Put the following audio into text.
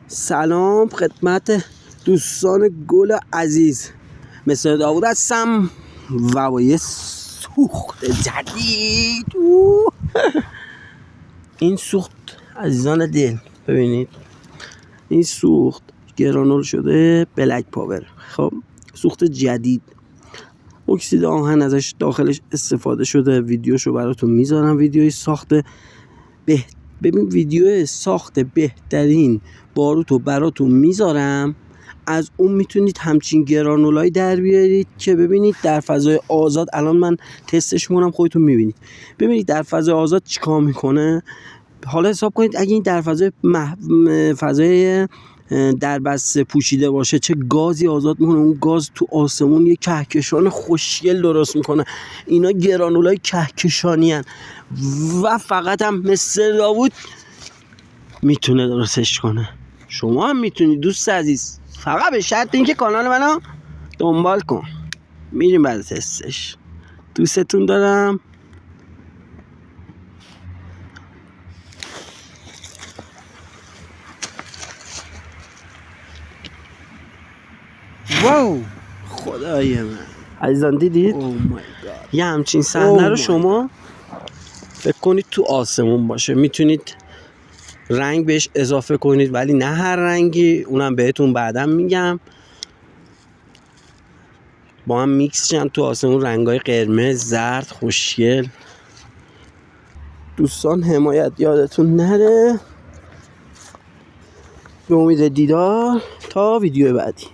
سلام خدمت دوستان گل عزیز، مثل داوود هستم و با یه سوخت جدید. این سوخت عزیزان دل ببینید، این سوخت گرانول شده بلک پاور. خب سوخت جدید، اکسید آهن ازش داخلش استفاده شده. ویدیوشو براتون میذارم، ویدیوی ساخت ببین ویدیو ساخت بهترین باروتو براتون میذارم. از اون میتونید همچین گرانولای در بیارید که ببینید در فضای آزاد. الان من تستش میکنم، خودتون میبینید. ببینید در فضای آزاد چیکار میکنه. حالا حساب کنید اگه این در فضای در بسته پوشیده باشه چه گازی آزاد میکنه. اون گاز تو آسمون یه کهکشان خوشگل درست میکنه. اینا گرانولای کهکشانی هن و فقط هم مثل داوود میتونه درستش کنه. شما هم میتونید دوست عزیز، فقط به شرط اینکه کانال منو دنبال کن. میریم بعد تستش. دوستتون دارم. واو خدای من عزیزان، دیدید یه همچین صحنه رو شما فکر کنید تو آسمون باشه. میتونید رنگ بهش اضافه کنید، ولی نه هر رنگی، اونم بهتون بعدا میگم. با هم میکس شن تو آسمون، رنگای قرمز، زرد، خوشگل. دوستان حمایت یادتون نره. به امید دیدار تا ویدیو بعدی.